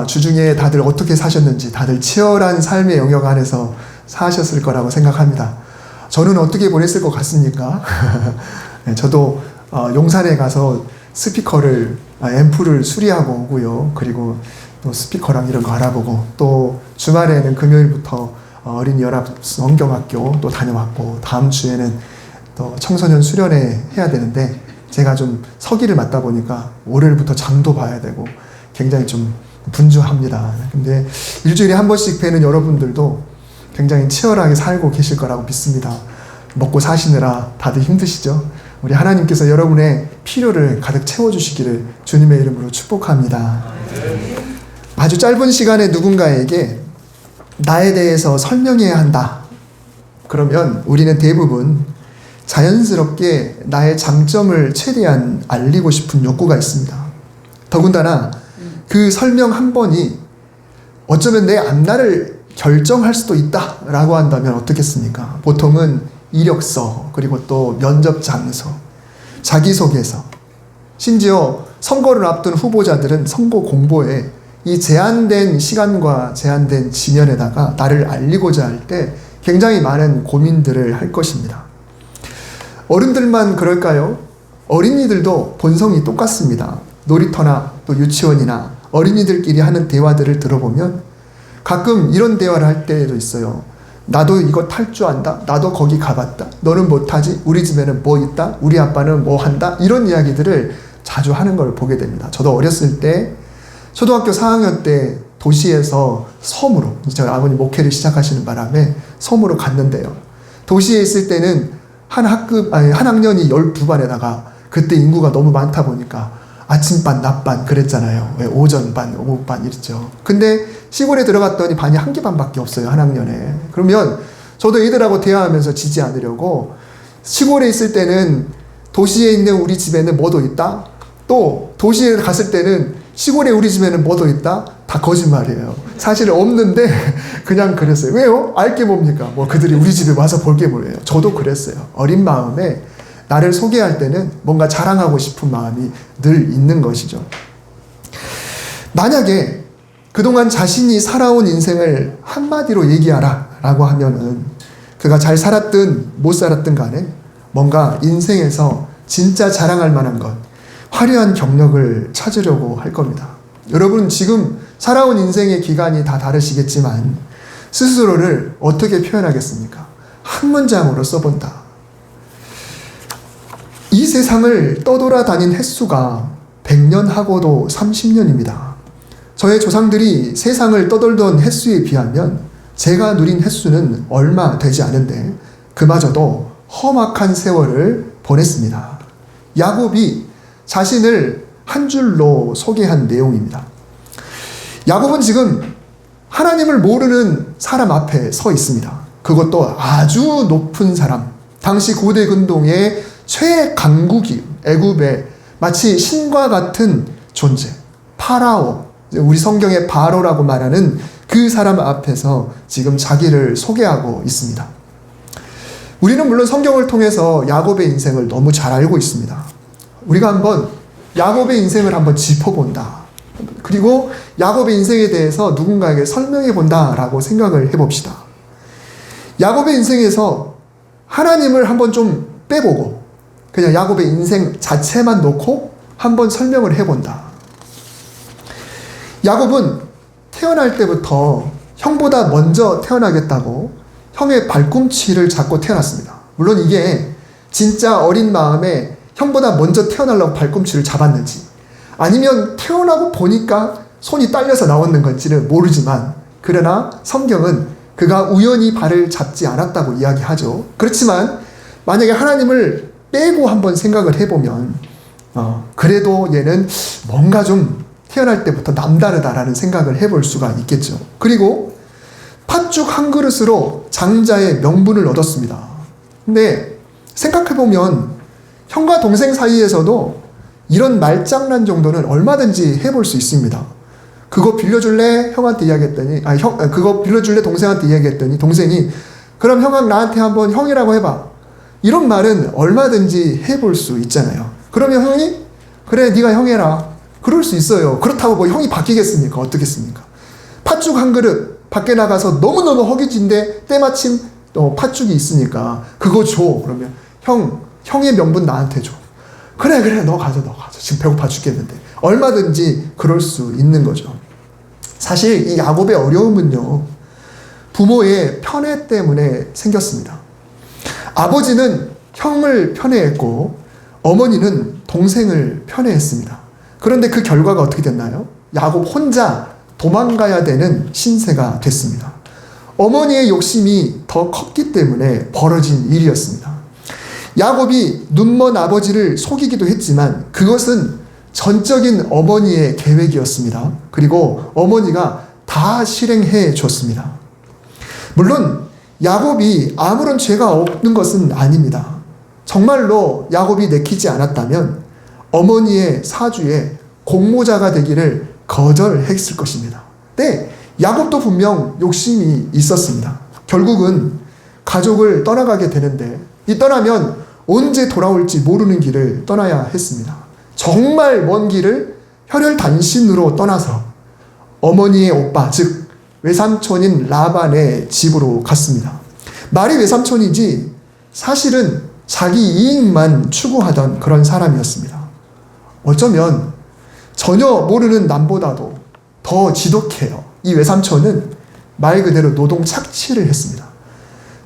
주중에 다들 어떻게 사셨는지 다들 치열한 삶의 영역 안에서 사셨을 거라고 생각합니다. 저는 어떻게 보냈을 것 같습니까? 저도 용산에 가서 스피커를 앰프를 수리하고 오고요. 그리고 또 스피커랑 이런 거 알아보고 또 주말에는 금요일부터 어린이 연합 성경학교 또 다녀왔고 다음 주에는 또 청소년 수련회 해야 되는데 제가 좀 서기를 맡다 보니까 월요일부터 장도 봐야 되고 굉장히 좀 분주합니다. 근데 일주일에 한 번씩 뵈는 여러분들도 굉장히 치열하게 살고 계실 거라고 믿습니다. 먹고 사시느라 다들 힘드시죠? 우리 하나님께서 여러분의 필요를 가득 채워주시기를 주님의 이름으로 축복합니다. 아주 짧은 시간에 누군가에게 나에 대해서 설명해야 한다. 그러면 우리는 대부분 자연스럽게 나의 장점을 최대한 알리고 싶은 욕구가 있습니다. 더군다나 그 설명 한 번이 어쩌면 내 앞날을 결정할 수도 있다라고 한다면 어떻겠습니까? 보통은 이력서, 그리고 또 면접 장소, 자기소개서, 심지어 선거를 앞둔 후보자들은 선거 공보에 이 제한된 시간과 제한된 지면에다가 나를 알리고자 할 때 굉장히 많은 고민들을 할 것입니다. 어른들만 그럴까요? 어린이들도 본성이 똑같습니다. 놀이터나 또 유치원이나 어린이들끼리 하는 대화들을 들어보면 가끔 이런 대화를 할 때도 있어요. 나도 이거 탈 줄 안다. 나도 거기 가봤다. 너는 못하지? 우리 집에는 뭐 있다? 우리 아빠는 뭐 한다? 이런 이야기들을 자주 하는 걸 보게 됩니다. 저도 어렸을 때 초등학교 4학년 때 도시에서 섬으로 저희 아버님 목회를 시작하시는 바람에 섬으로 갔는데요. 도시에 있을 때는 한 학년이 12반에다가 그때 인구가 너무 많다 보니까 아침반, 낮반 그랬잖아요. 오전반, 오후반 이랬죠. 근데 시골에 들어갔더니 반이 한 개 반밖에 없어요. 한 학년에. 그러면 저도 애들하고 대화하면서 지지 않으려고 시골에 있을 때는 도시에 있는 우리 집에는 뭐도 있다. 또 도시에 갔을 때는 시골에 우리 집에는 뭐도 있다. 다 거짓말이에요. 사실 없는데 그냥 그랬어요. 왜요? 알게 뭡니까? 뭐 그들이 우리 집에 와서 볼 게 뭐예요. 저도 그랬어요. 어린 마음에 나를 소개할 때는 뭔가 자랑하고 싶은 마음이 늘 있는 것이죠. 만약에 그동안 자신이 살아온 인생을 한마디로 얘기하라 라고 하면은 그가 잘 살았든 못 살았든 간에 뭔가 인생에서 진짜 자랑할 만한 것, 화려한 경력을 찾으려고 할 겁니다. 여러분 지금 살아온 인생의 기간이 다 다르시겠지만 스스로를 어떻게 표현하겠습니까? 한 문장으로 써본다. 이 세상을 떠돌아다닌 횟수가 100년하고도 30년입니다. 저의 조상들이 세상을 떠돌던 횟수에 비하면 제가 누린 횟수는 얼마 되지 않은데 그마저도 험악한 세월을 보냈습니다. 야곱이 자신을 한 줄로 소개한 내용입니다. 야곱은 지금 하나님을 모르는 사람 앞에 서 있습니다. 그것도 아주 높은 사람, 당시 고대 근동의 최강국이 애굽의 마치 신과 같은 존재, 파라오, 우리 성경의 바로라고 말하는 그 사람 앞에서 지금 자기를 소개하고 있습니다. 우리는 물론 성경을 통해서 야곱의 인생을 너무 잘 알고 있습니다. 우리가 한번 야곱의 인생을 한번 짚어본다. 그리고 야곱의 인생에 대해서 누군가에게 설명해 본다라고 생각을 해봅시다. 야곱의 인생에서 하나님을 한번 좀 빼보고 그냥 야곱의 인생 자체만 놓고 한번 설명을 해본다. 야곱은 태어날 때부터 형보다 먼저 태어나겠다고 형의 발꿈치를 잡고 태어났습니다. 물론 이게 진짜 어린 마음에 형보다 먼저 태어나려고 발꿈치를 잡았는지 아니면 태어나고 보니까 손이 딸려서 나왔는 건지는 모르지만 그러나 성경은 그가 우연히 발을 잡지 않았다고 이야기하죠. 그렇지만 만약에 하나님을 빼고 한번 생각을 해보면 그래도 얘는 뭔가 좀 태어날 때부터 남다르다라는 생각을 해볼 수가 있겠죠. 그리고 팥죽 한 그릇으로 장자의 명분을 얻었습니다. 근데 생각해보면 형과 동생 사이에서도 이런 말장난 정도는 얼마든지 해볼 수 있습니다. 그거 빌려줄래? 형한테 이야기했더니 그거 빌려줄래? 동생한테 이야기했더니 동생이 그럼 형아 나한테 한번 형이라고 해봐. 이런 말은 얼마든지 해볼 수 있잖아요. 그러면 형이 그래 네가 형해라. 그럴 수 있어요. 그렇다고 뭐 형이 바뀌겠습니까? 어떻겠습니까? 팥죽 한 그릇 밖에 나가서 너무너무 허기진데 때마침 팥죽이 있으니까 그거 줘. 그러면 형의 명분 나한테 줘. 그래 너 가져. 지금 배고파 죽겠는데. 얼마든지 그럴 수 있는 거죠. 사실 이 야곱의 어려움은요, 부모의 편애 때문에 생겼습니다. 아버지는 형을 편애했고 어머니는 동생을 편애했습니다. 그런데 그 결과가 어떻게 됐나요? 야곱 혼자 도망가야 되는 신세가 됐습니다. 어머니의 욕심이 더 컸기 때문에 벌어진 일이었습니다. 야곱이 눈먼 아버지를 속이기도 했지만 그것은 전적인 어머니의 계획이었습니다. 그리고 어머니가 다 실행해 줬습니다. 물론 야곱이 아무런 죄가 없는 것은 아닙니다. 정말로 야곱이 내키지 않았다면 어머니의 사주에 공모자가 되기를 거절했을 것입니다. 네, 야곱도 분명 욕심이 있었습니다. 결국은 가족을 떠나가게 되는데 이 떠나면 언제 돌아올지 모르는 길을 떠나야 했습니다. 정말 먼 길을 혈혈단신으로 떠나서 어머니의 오빠, 즉 외삼촌인 라반의 집으로 갔습니다. 말이 외삼촌이지 사실은 자기 이익만 추구하던 그런 사람이었습니다. 어쩌면 전혀 모르는 남보다도 더 지독해요. 이 외삼촌은 말 그대로 노동 착취를 했습니다.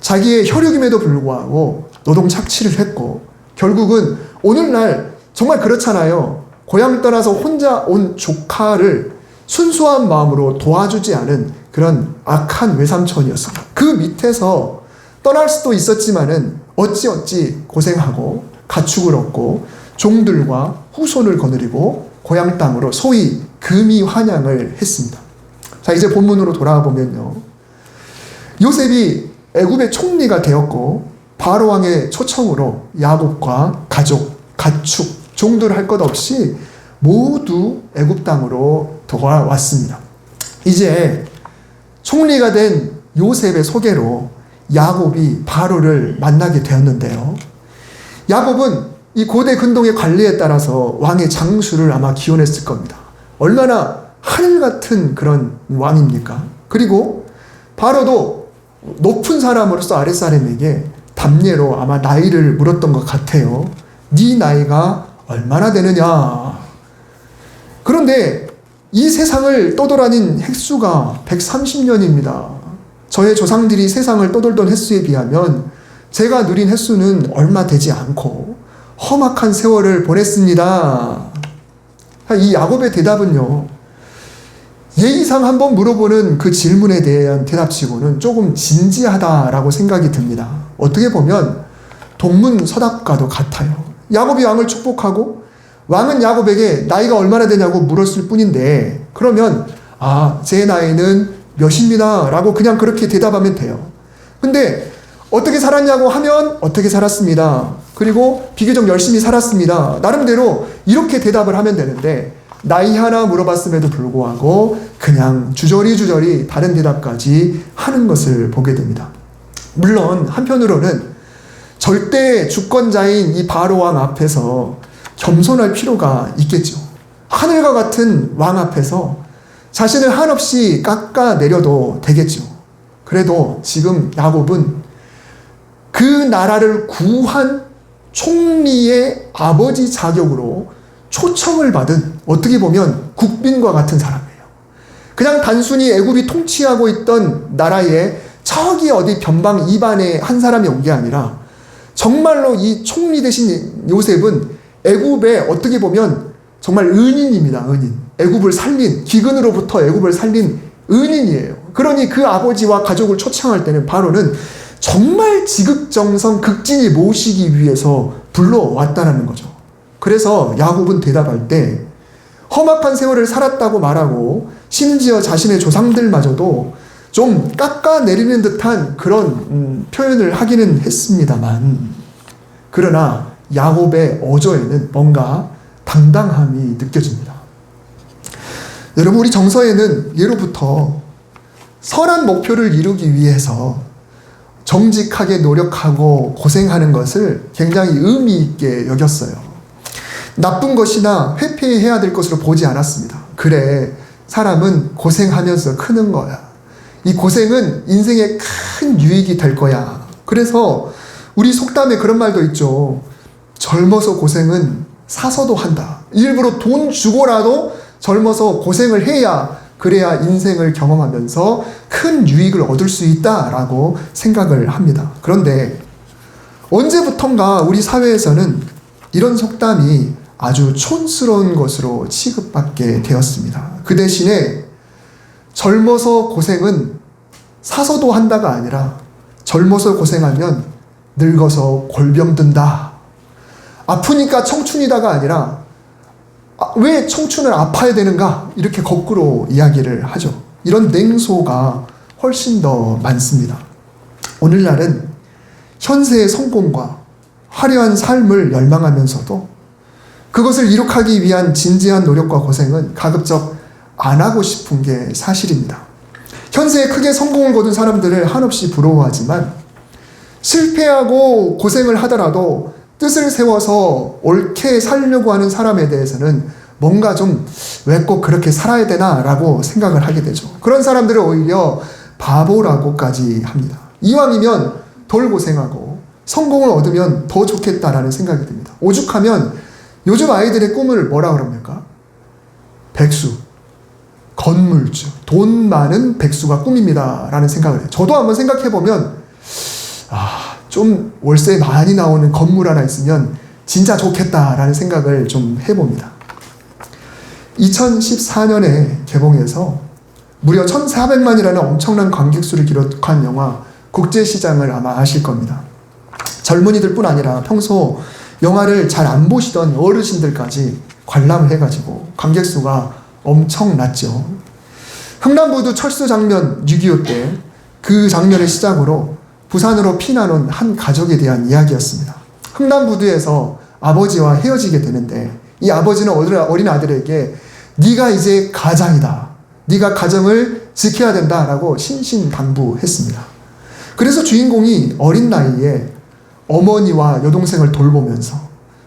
자기의 혈육임에도 불구하고 노동 착취를 했고 결국은 오늘날 정말 그렇잖아요. 고향 떠나서 혼자 온 조카를 순수한 마음으로 도와주지 않은 그런 악한 외삼촌이었습니다. 그 밑에서 떠날 수도 있었지만은 어찌어찌 고생하고 가축을 얻고 종들과 후손을 거느리고 고향 땅으로 소위 금이 환양을 했습니다. 자, 이제 본문으로 돌아와 보면요, 요셉이 애굽의 총리가 되었고 바로 왕의 초청으로 야곱과 가족, 가축, 종들 할 것 없이 모두 애굽 땅으로 돌아왔습니다. 이제 총리가 된 요셉의 소개로 야곱이 바로를 만나게 되었는데요. 야곱은 이 고대 근동의 관리에 따라서 왕의 장수를 아마 기원했을 겁니다. 얼마나 하늘 같은 그런 왕입니까? 그리고 바로도 높은 사람으로서 아랫사람에게 담례로 아마 나이를 물었던 것 같아요. 네 나이가 얼마나 되느냐? 그런데 이 세상을 떠돌아닌 횟수가 130년입니다. 저의 조상들이 세상을 떠돌던 횟수에 비하면 제가 누린 횟수는 얼마 되지 않고 험악한 세월을 보냈습니다. 이 야곱의 대답은요, 예의상 한번 물어보는 그 질문에 대한 대답치고는 조금 진지하다라고 생각이 듭니다. 어떻게 보면 동문서답과도 같아요. 야곱이 왕을 축복하고 왕은 야곱에게 나이가 얼마나 되냐고 물었을 뿐인데, 그러면 제 나이는 몇입니다 라고 그냥 그렇게 대답하면 돼요. 근데 어떻게 살았냐고 하면 어떻게 살았습니다. 그리고 비교적 열심히 살았습니다. 나름대로 이렇게 대답을 하면 되는데 나이 하나 물어봤음에도 불구하고 그냥 주저리 다른 대답까지 하는 것을 보게 됩니다. 물론 한편으로는 절대 주권자인 이 바로 왕 앞에서 겸손할 필요가 있겠죠. 하늘과 같은 왕 앞에서 자신을 한없이 깎아내려도 되겠죠. 그래도 지금 야곱은 그 나라를 구한 총리의 아버지 자격으로 초청을 받은, 어떻게 보면 국빈과 같은 사람이에요. 그냥 단순히 애굽이 통치하고 있던 나라에 저기 어디 변방 이반의 한 사람이 온 게 아니라 정말로 이 총리 대신 요셉은 애굽에 어떻게 보면 정말 은인입니다. 은인. 애굽을 살린, 기근으로부터 애굽을 살린 은인이에요. 그러니 그 아버지와 가족을 초청할 때는 바로는 정말 지극정성 극진히 모시기 위해서 불러왔다는 거죠. 그래서 야곱은 대답할 때 험악한 세월을 살았다고 말하고 심지어 자신의 조상들마저도 좀 깎아내리는 듯한 그런 표현을 하기는 했습니다만, 그러나 야곱의 어조에는 뭔가 당당함이 느껴집니다. 여러분, 우리 정서에는 예로부터 선한 목표를 이루기 위해서 정직하게 노력하고 고생하는 것을 굉장히 의미 있게 여겼어요. 나쁜 것이나 회피해야 될 것으로 보지 않았습니다. 그래, 사람은 고생하면서 크는 거야. 이 고생은 인생에 큰 유익이 될 거야. 그래서 우리 속담에 그런 말도 있죠. 젊어서 고생은 사서도 한다. 일부러 돈 주고라도 젊어서 고생을 해야, 그래야 인생을 경험하면서 큰 유익을 얻을 수 있다라고 생각을 합니다. 그런데 언제부턴가 우리 사회에서는 이런 속담이 아주 촌스러운 것으로 취급받게 되었습니다. 그 대신에 젊어서 고생은 사서도 한다가 아니라 젊어서 고생하면 늙어서 골병 든다. 아프니까 청춘이다가 아니라 왜 청춘을 아파야 되는가? 이렇게 거꾸로 이야기를 하죠. 이런 냉소가 훨씬 더 많습니다. 오늘날은 현세의 성공과 화려한 삶을 열망하면서도 그것을 이룩하기 위한 진지한 노력과 고생은 가급적 안 하고 싶은 게 사실입니다. 현세에 크게 성공을 거둔 사람들을 한없이 부러워하지만 실패하고 고생을 하더라도 뜻을 세워서 옳게 살려고 하는 사람에 대해서는 뭔가 좀 왜 꼭 그렇게 살아야 되나 라고 생각을 하게 되죠. 그런 사람들을 오히려 바보라고까지 합니다. 이왕이면 덜 고생하고 성공을 얻으면 더 좋겠다라는 생각이 듭니다. 오죽하면 요즘 아이들의 꿈을 뭐라 그럽니까? 백수, 건물주, 돈 많은 백수가 꿈입니다 라는 생각을 해요. 저도 한번 생각해보면 좀 월세 많이 나오는 건물 하나 있으면 진짜 좋겠다라는 생각을 좀 해봅니다. 2014년에 개봉해서 무려 1,400만이라는 엄청난 관객 수를 기록한 영화 국제시장을 아마 아실 겁니다. 젊은이들 뿐 아니라 평소 영화를 잘 안 보시던 어르신들까지 관람을 해가지고 관객 수가 엄청났죠. 흥남부두 철수 장면 6.25 때 그 장면을 시작으로 부산으로 피난 온 한 가족에 대한 이야기였습니다. 흥남부두에서 아버지와 헤어지게 되는데 이 아버지는 어린 아들에게 네가 이제 가장이다. 네가 가정을 지켜야 된다라고 신신당부했습니다. 그래서 주인공이 어린 나이에 어머니와 여동생을 돌보면서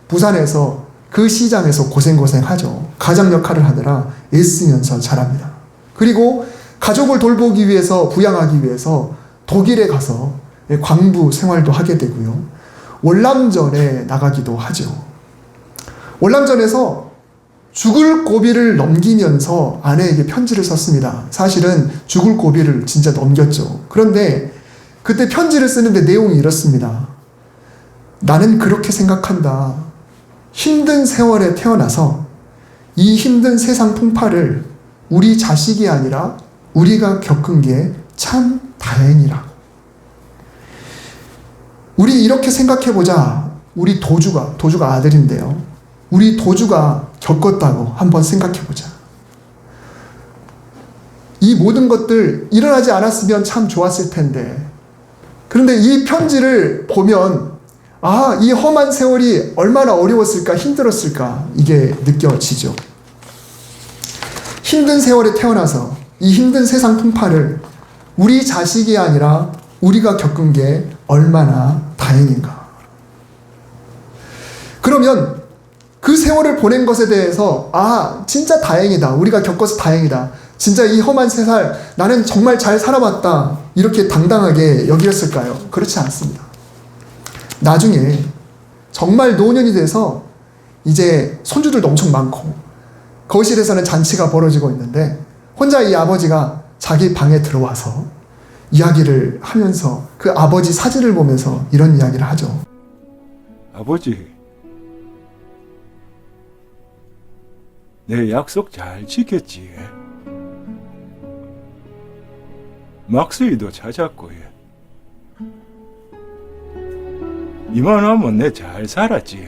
부산에서 그 시장에서 고생하죠. 가장 역할을 하느라 애쓰면서 자랍니다. 그리고 가족을 돌보기 위해서, 부양하기 위해서 독일에 가서 광부 생활도 하게 되고요. 월남전에 나가기도 하죠. 월남전에서 죽을 고비를 넘기면서 아내에게 편지를 썼습니다. 사실은 죽을 고비를 진짜 넘겼죠. 그런데 그때 편지를 쓰는데 내용이 이렇습니다. 나는 그렇게 생각한다. 힘든 세월에 태어나서 이 힘든 세상 풍파를 우리 자식이 아니라 우리가 겪은 게 참 다행이라. 우리 이렇게 생각해보자. 우리 도주가 아들인데요. 우리 도주가 겪었다고 한번 생각해보자. 이 모든 것들 일어나지 않았으면 참 좋았을 텐데. 그런데 이 편지를 보면 이 험한 세월이 얼마나 어려웠을까, 힘들었을까 이게 느껴지죠. 힘든 세월에 태어나서 이 힘든 세상 풍파를 우리 자식이 아니라 우리가 겪은 게 얼마나 다행인가. 그러면 그 세월을 보낸 것에 대해서 진짜 다행이다. 우리가 겪어서 다행이다. 진짜 이 험한 세살 나는 정말 잘 살아봤다. 이렇게 당당하게 여겼을까요? 그렇지 않습니다. 나중에 정말 노년이 돼서 이제 손주들도 엄청 많고 거실에서는 잔치가 벌어지고 있는데 혼자 이 아버지가 자기 방에 들어와서 이야기를 하면서 그 아버지 사진을 보면서 이런 이야기를 하죠. 아버지, 내 약속 잘 지켰지? 막수이도 찾았고 이만하면 내 잘 살았지?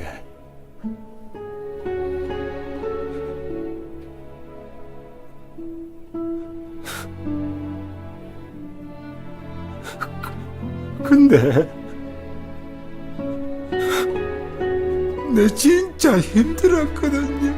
근데 내 진짜 힘들었거든요.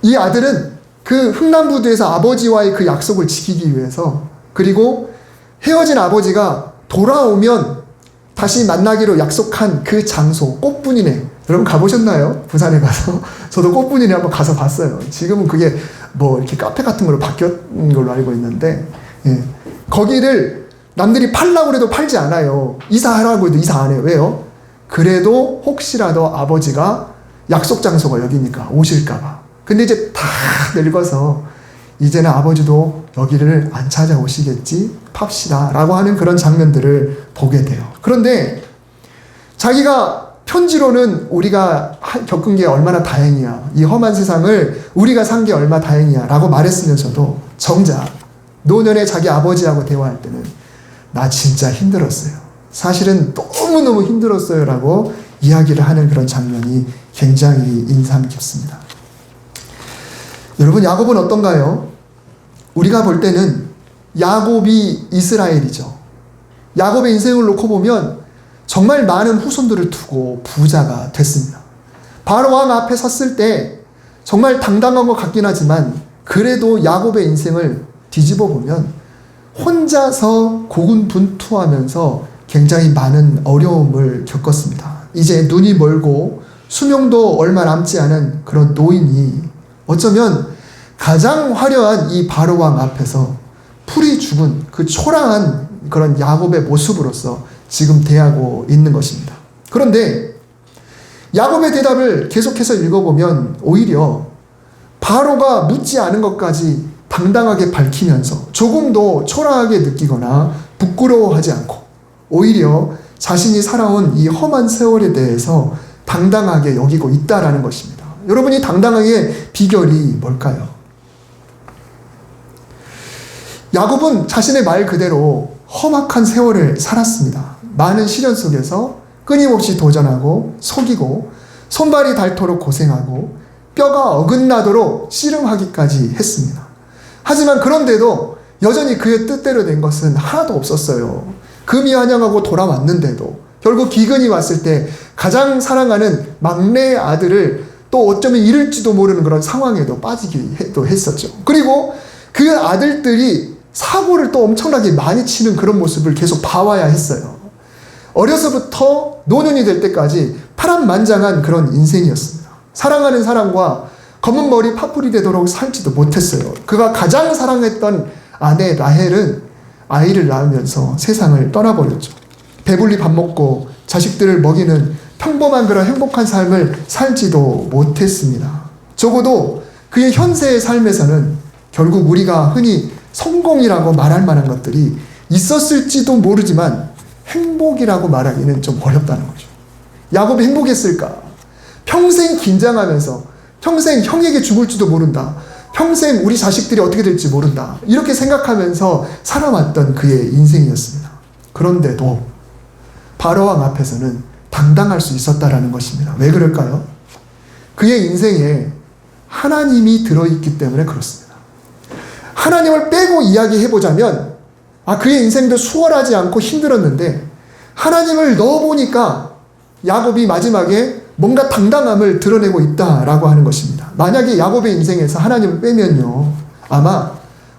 이 아들은 그 흥남부두에서 아버지와의 그 약속을 지키기 위해서, 그리고 헤어진 아버지가 돌아오면 다시 만나기로 약속한 그 장소, 꽃분이네. 여러분 가보셨나요? 부산에 가서. 저도 꽃분이네 한번 가서 봤어요. 지금은 그게 뭐 이렇게 카페 같은 걸로 바뀌었는 걸로 알고 있는데, 예. 거기를 남들이 팔라고 해도 팔지 않아요. 이사하라고 해도 이사 안 해요. 왜요? 그래도 혹시라도 아버지가 약속 장소가 여기니까 오실까봐. 근데 이제 다 늙어서 이제는 아버지도 여기를 안 찾아오시겠지? 팝시다. 라고 하는 그런 장면들을 보게 돼요. 그런데 자기가 편지로는 우리가 겪은 게 얼마나 다행이야. 이 험한 세상을 우리가 산 게 얼마나 다행이야. 라고 말했으면서도 정작 노년에 자기 아버지하고 대화할 때는 나 진짜 힘들었어요. 사실은 너무너무 힘들었어요. 라고 이야기를 하는 그런 장면이 굉장히 인상 깊습니다. 여러분, 야곱은 어떤가요? 우리가 볼 때는 야곱이 이스라엘이죠. 야곱의 인생을 놓고 보면 정말 많은 후손들을 두고 부자가 됐습니다. 바로 왕 앞에 섰을 때 정말 당당한 것 같긴 하지만 그래도 야곱의 인생을 뒤집어 보면 혼자서 고군분투하면서 굉장히 많은 어려움을 겪었습니다. 이제 눈이 멀고 수명도 얼마 남지 않은 그런 노인이 어쩌면 가장 화려한 이 바로왕 앞에서 풀이 죽은 그 초라한 그런 야곱의 모습으로서 지금 대하고 있는 것입니다. 그런데 야곱의 대답을 계속해서 읽어보면 오히려 바로가 묻지 않은 것까지 당당하게 밝히면서 조금도 초라하게 느끼거나 부끄러워하지 않고 오히려 자신이 살아온 이 험한 세월에 대해서 당당하게 여기고 있다라는 것입니다. 여러분이 당당하게 비결이 뭘까요? 야곱은 자신의 말 그대로 험악한 세월을 살았습니다. 많은 시련 속에서 끊임없이 도전하고 속이고 손발이 닳도록 고생하고 뼈가 어긋나도록 씨름하기까지 했습니다. 하지만 그런데도 여전히 그의 뜻대로 된 것은 하나도 없었어요. 금이 환영하고 돌아왔는데도 결국 기근이 왔을 때 가장 사랑하는 막내 아들을 또 어쩌면 잃을지도 모르는 그런 상황에도 빠지기도 했었죠. 그리고 그 아들들이 사고를 또 엄청나게 많이 치는 그런 모습을 계속 봐와야 했어요. 어려서부터 노년이 될 때까지 파란만장한 그런 인생이었습니다. 사랑하는 사람과 검은 머리 파풀이 되도록 살지도 못했어요. 그가 가장 사랑했던 아내 라헬은 아이를 낳으면서 세상을 떠나버렸죠. 배불리 밥 먹고 자식들을 먹이는 평범한 그런 행복한 삶을 살지도 못했습니다. 적어도 그의 현세의 삶에서는 결국 우리가 흔히 성공이라고 말할 만한 것들이 있었을지도 모르지만 행복이라고 말하기는 좀 어렵다는 거죠. 야곱이 행복했을까? 평생 긴장하면서 평생 형에게 죽을지도 모른다. 평생 우리 자식들이 어떻게 될지 모른다. 이렇게 생각하면서 살아왔던 그의 인생이었습니다. 그런데도 바로왕 앞에서는 당당할 수 있었다라는 것입니다. 왜 그럴까요? 그의 인생에 하나님이 들어있기 때문에 그렇습니다. 하나님을 빼고 이야기해보자면 그의 인생도 수월하지 않고 힘들었는데 하나님을 넣어보니까 야곱이 마지막에 뭔가 당당함을 드러내고 있다라고 하는 것입니다. 만약에 야곱의 인생에서 하나님을 빼면요, 아마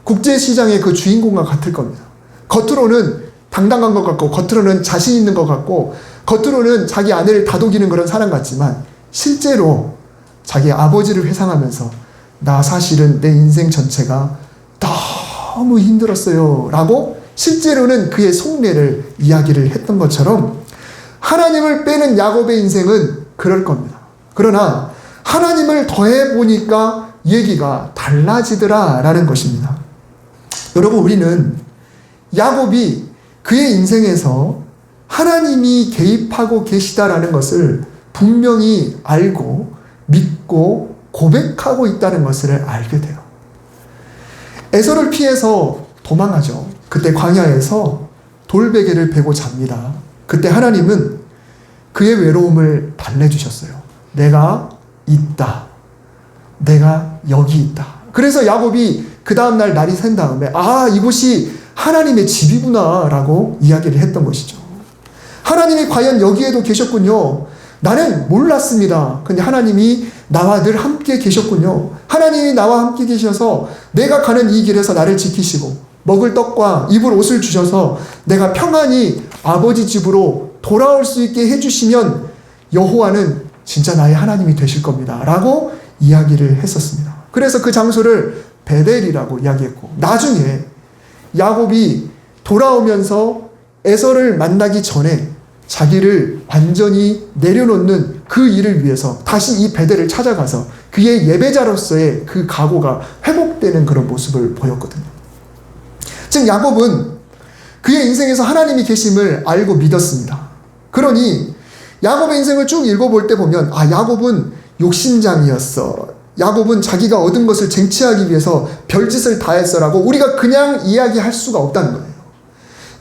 국제시장의 그 주인공과 같을 겁니다. 겉으로는 당당한 것 같고, 겉으로는 자신 있는 것 같고, 겉으로는 자기 아내를 다독이는 그런 사람 같지만, 실제로 자기 아버지를 회상하면서 나 사실은 내 인생 전체가 너무 힘들었어요 라고 실제로는 그의 속내를 이야기를 했던 것처럼 하나님을 빼는 야곱의 인생은 그럴 겁니다. 그러나 하나님을 더해보니까 얘기가 달라지더라 라는 것입니다. 여러분, 우리는 야곱이 그의 인생에서 하나님이 개입하고 계시다라는 것을 분명히 알고 믿고 고백하고 있다는 것을 알게 돼요. 에서를 피해서 도망하죠. 그때 광야에서 돌베개를 베고 잡니다. 그때 하나님은 그의 외로움을 달래주셨어요. 내가 있다. 내가 여기 있다. 그래서 야곱이 그 다음날 날이 샌 다음에 이곳이 하나님의 집이구나 라고 이야기를 했던 것이죠. 하나님이 과연 여기에도 계셨군요. 나는 몰랐습니다. 근데 하나님이 나와 늘 함께 계셨군요. 하나님 하나님이 나와 함께 계셔서 내가 가는 이 길에서 나를 지키시고 먹을 떡과 입을 옷을 주셔서 내가 평안히 아버지 집으로 돌아올 수 있게 해주시면 여호와는 진짜 나의 하나님이 되실 겁니다 라고 이야기를 했었습니다. 그래서 그 장소를 베델이라고 이야기했고, 나중에 야곱이 돌아오면서 에서를 만나기 전에 자기를 완전히 내려놓는 그 일을 위해서 다시 이 베델을 찾아가서 그의 예배자로서의 그 각오가 회복되는 그런 모습을 보였거든요. 즉 야곱은 그의 인생에서 하나님이 계심을 알고 믿었습니다. 그러니 야곱의 인생을 쭉 읽어볼 때 보면 야곱은 욕심장이었어, 야곱은 자기가 얻은 것을 쟁취하기 위해서 별짓을 다 했어라고 우리가 그냥 이야기할 수가 없다는 거예요.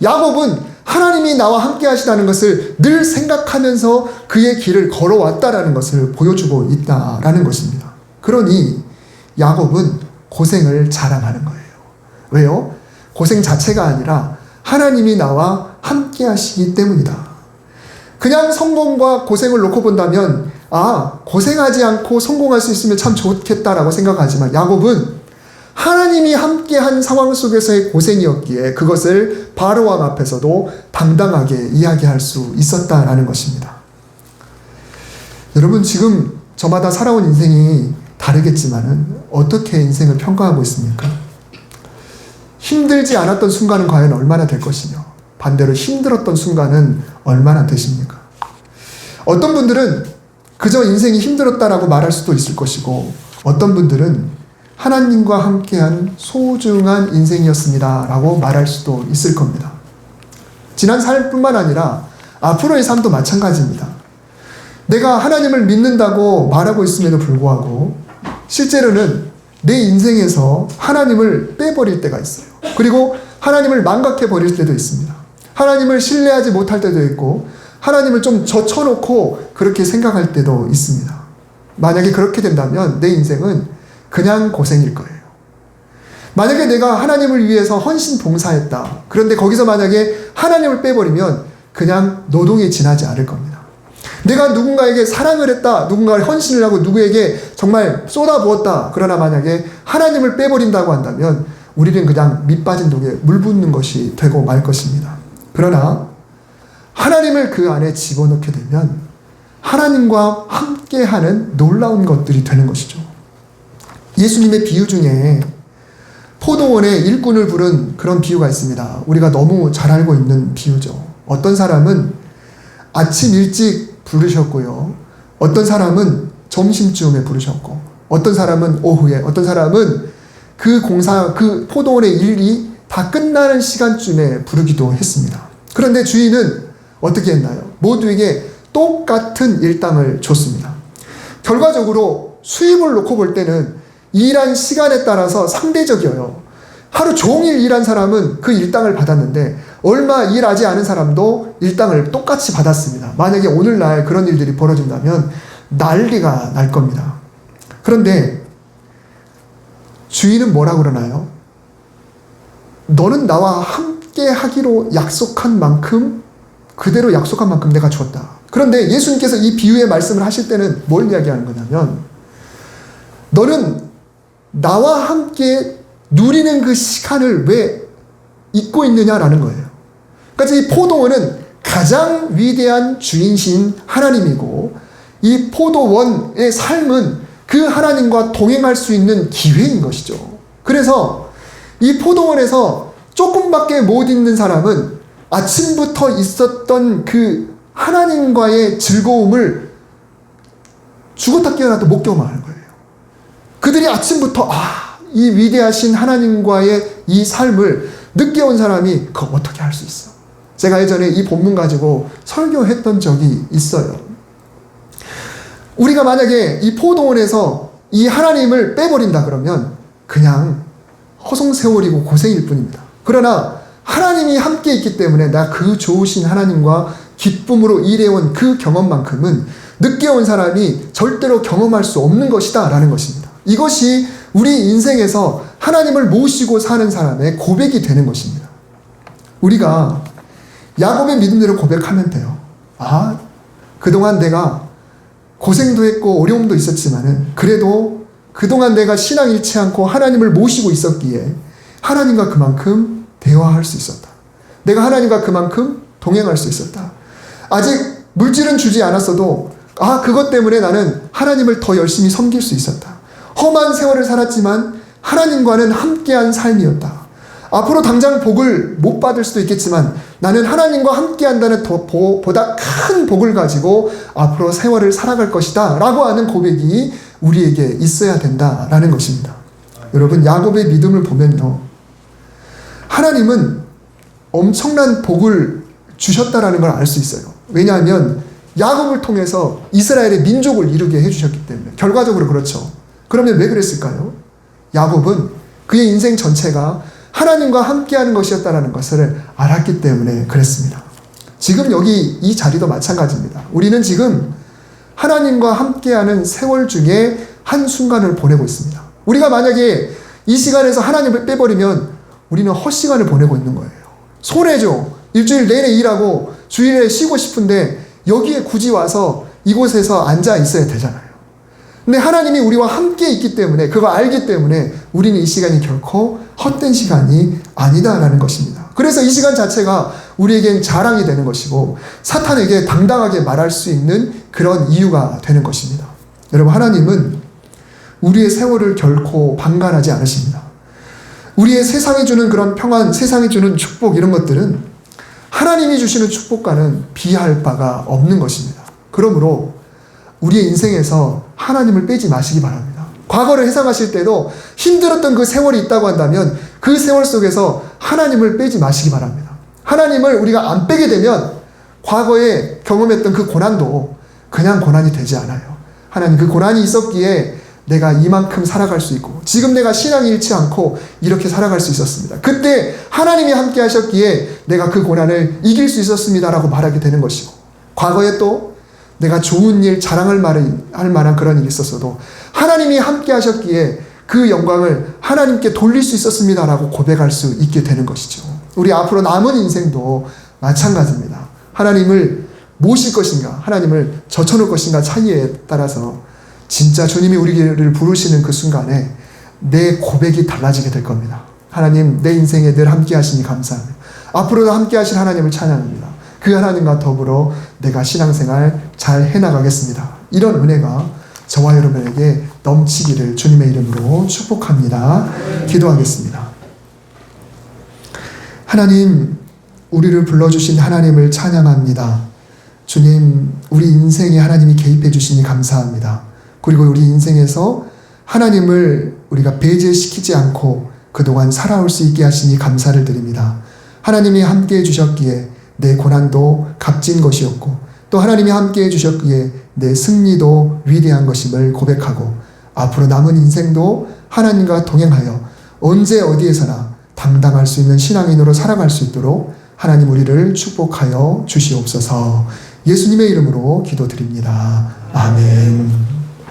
야곱은 하나님이 나와 함께 하시다는 것을 늘 생각하면서 그의 길을 걸어왔다라는 것을 보여주고 있다라는 것입니다. 그러니 야곱은 고생을 자랑하는 거예요. 왜요? 고생 자체가 아니라 하나님이 나와 함께 하시기 때문이다. 그냥 성공과 고생을 놓고 본다면 고생하지 않고 성공할 수 있으면 참 좋겠다라고 생각하지만 야곱은 하나님이 함께한 상황 속에서의 고생이었기에 그것을 바로왕 앞에서도 당당하게 이야기할 수 있었다라는 것입니다. 여러분, 지금 저마다 살아온 인생이 다르겠지만은 어떻게 인생을 평가하고 있습니까? 힘들지 않았던 순간은 과연 얼마나 될 것이며 반대로 힘들었던 순간은 얼마나 되십니까? 어떤 분들은 그저 인생이 힘들었다라고 말할 수도 있을 것이고, 어떤 분들은 하나님과 함께한 소중한 인생이었습니다 라고 말할 수도 있을 겁니다. 지난 삶뿐만 아니라 앞으로의 삶도 마찬가지입니다. 내가 하나님을 믿는다고 말하고 있음에도 불구하고 실제로는 내 인생에서 하나님을 빼버릴 때가 있어요. 그리고 하나님을 망각해 버릴 때도 있습니다. 하나님을 신뢰하지 못할 때도 있고, 하나님을 좀 젖혀놓고 그렇게 생각할 때도 있습니다. 만약에 그렇게 된다면 내 인생은 그냥 고생일 거예요. 만약에 내가 하나님을 위해서 헌신 봉사했다. 그런데 거기서 만약에 하나님을 빼버리면 그냥 노동에 지나지 않을 겁니다. 내가 누군가에게 사랑을 했다. 누군가를 헌신을 하고 누구에게 정말 쏟아부었다. 그러나 만약에 하나님을 빼버린다고 한다면 우리는 그냥 밑 빠진 독에 물 붓는 것이 되고 말 것입니다. 그러나 하나님을 그 안에 집어넣게 되면 하나님과 함께하는 놀라운 것들이 되는 것이죠. 예수님의 비유 중에 포도원에 일꾼을 부른 그런 비유가 있습니다. 우리가 너무 잘 알고 있는 비유죠. 어떤 사람은 아침 일찍 부르셨고요. 어떤 사람은 점심쯤에 부르셨고, 어떤 사람은 오후에, 어떤 사람은 그 포도원의 일이 다 끝나는 시간쯤에 부르기도 했습니다. 그런데 주인은 어떻게 했나요? 모두에게 똑같은 일당을 줬습니다. 결과적으로 수입을 놓고 볼 때는 일한 시간에 따라서 상대적이어요. 하루 종일 일한 사람은 그 일당을 받았는데 얼마 일하지 않은 사람도 일당을 똑같이 받았습니다. 만약에 오늘날 그런 일들이 벌어진다면 난리가 날 겁니다. 그런데 주인은 뭐라고 그러나요? 너는 나와 함께 하기로 약속한 만큼, 그대로 약속한 만큼 내가 줬다. 그런데 예수님께서 이 비유의 말씀을 하실 때는 뭘 이야기하는 거냐면, 너는 나와 함께 누리는 그 시간을 왜 잊고 있느냐라는 거예요. 그러니까 이 포도원은 가장 위대한 주인신 하나님이고, 이 포도원의 삶은 그 하나님과 동행할 수 있는 기회인 것이죠. 그래서 이 포도원에서 조금밖에 못 있는 사람은 아침부터 있었던 그 하나님과의 즐거움을 죽었다 깨어나도 못 경험하는 거예요. 그들이 아침부터 이 위대하신 하나님과의 이 삶을 느껴온 사람이 그거 어떻게 할 수 있어? 제가 예전에 이 본문 가지고 설교했던 적이 있어요. 우리가 만약에 이 포도원에서 이 하나님을 빼버린다 그러면 그냥 허송세월이고 고생일 뿐입니다. 그러나 하나님이 함께 있기 때문에 나 그 좋으신 하나님과 기쁨으로 일해온 그 경험만큼은 느껴온 사람이 절대로 경험할 수 없는 것이다 라는 것입니다. 이것이 우리 인생에서 하나님을 모시고 사는 사람의 고백이 되는 것입니다. 우리가 야곱의 믿음대로 고백하면 돼요. 그동안 내가 고생도 했고 어려움도 있었지만은 그래도 그동안 내가 신앙 잃지 않고 하나님을 모시고 있었기에 하나님과 그만큼 대화할 수 있었다. 내가 하나님과 그만큼 동행할 수 있었다. 아직 물질은 주지 않았어도 그것 때문에 나는 하나님을 더 열심히 섬길 수 있었다. 험한 세월을 살았지만 하나님과는 함께한 삶이었다. 앞으로 당장 복을 못 받을 수도 있겠지만 나는 하나님과 함께한다는 보다 큰 복을 가지고 앞으로 세월을 살아갈 것이다 라고 하는 고백이 우리에게 있어야 된다라는 것입니다. 여러분, 야곱의 믿음을 보면요, 하나님은 엄청난 복을 주셨다라는 걸 알 수 있어요. 왜냐하면 야곱을 통해서 이스라엘의 민족을 이루게 해주셨기 때문에. 결과적으로 그렇죠. 그러면 왜 그랬을까요? 야곱은 그의 인생 전체가 하나님과 함께하는 것이었다는 것을 알았기 때문에 그랬습니다. 지금 여기 이 자리도 마찬가지입니다. 우리는 지금 하나님과 함께하는 세월 중에 한순간을 보내고 있습니다. 우리가 만약에 이 시간에서 하나님을 빼버리면 우리는 헛시간을 보내고 있는 거예요. 손해죠. 일주일 내내 일하고 주일에 쉬고 싶은데 여기에 굳이 와서 이곳에서 앉아 있어야 되잖아요. 근데 하나님이 우리와 함께 있기 때문에, 그거 알기 때문에 우리는 이 시간이 결코 헛된 시간이 아니다라는 것입니다. 그래서 이 시간 자체가 우리에겐 자랑이 되는 것이고 사탄에게 당당하게 말할 수 있는 그런 이유가 되는 것입니다. 여러분, 하나님은 우리의 세월을 결코 방관하지 않으십니다. 우리의 세상이 주는 그런 평안, 세상이 주는 축복, 이런 것들은 하나님이 주시는 축복과는 비할 바가 없는 것입니다. 그러므로 우리의 인생에서 하나님을 빼지 마시기 바랍니다. 과거를 회상하실 때도 힘들었던 그 세월이 있다고 한다면 그 세월 속에서 하나님을 빼지 마시기 바랍니다. 하나님을 우리가 안 빼게 되면 과거에 경험했던 그 고난도 그냥 고난이 되지 않아요. 하나님, 그 고난이 있었기에 내가 이만큼 살아갈 수 있고 지금 내가 신앙이 잃지 않고 이렇게 살아갈 수 있었습니다. 그때 하나님이 함께 하셨기에 내가 그 고난을 이길 수 있었습니다라고 말하게 되는 것이고, 과거에 또 내가 좋은 일, 자랑할 만한 그런 일이 있었어도 하나님이 함께 하셨기에 그 영광을 하나님께 돌릴 수 있었습니다라고 고백할 수 있게 되는 것이죠. 우리 앞으로 남은 인생도 마찬가지입니다. 하나님을 모실 것인가, 하나님을 젖혀놓을 것인가 차이에 따라서 진짜 주님이 우리를 부르시는 그 순간에 내 고백이 달라지게 될 겁니다. 하나님, 내 인생에 늘 함께 하시니 감사합니다. 앞으로도 함께 하실 하나님을 찬양합니다. 그 하나님과 더불어 내가 신앙생활 잘 해나가겠습니다. 이런 은혜가 저와 여러분에게 넘치기를 주님의 이름으로 축복합니다. 기도하겠습니다. 하나님, 우리를 불러주신 하나님을 찬양합니다. 주님, 우리 인생에 하나님이 개입해 주시니 감사합니다. 그리고 우리 인생에서 하나님을 우리가 배제시키지 않고 그동안 살아올 수 있게 하시니 감사를 드립니다. 하나님이 함께 해주셨기에 내 고난도 값진 것이었고 또 하나님이 함께 해주셨기에 내 승리도 위대한 것임을 고백하고 앞으로 남은 인생도 하나님과 동행하여 언제 어디에서나 당당할 수 있는 신앙인으로 살아갈 수 있도록 하나님 우리를 축복하여 주시옵소서. 예수님의 이름으로 기도드립니다. 아멘.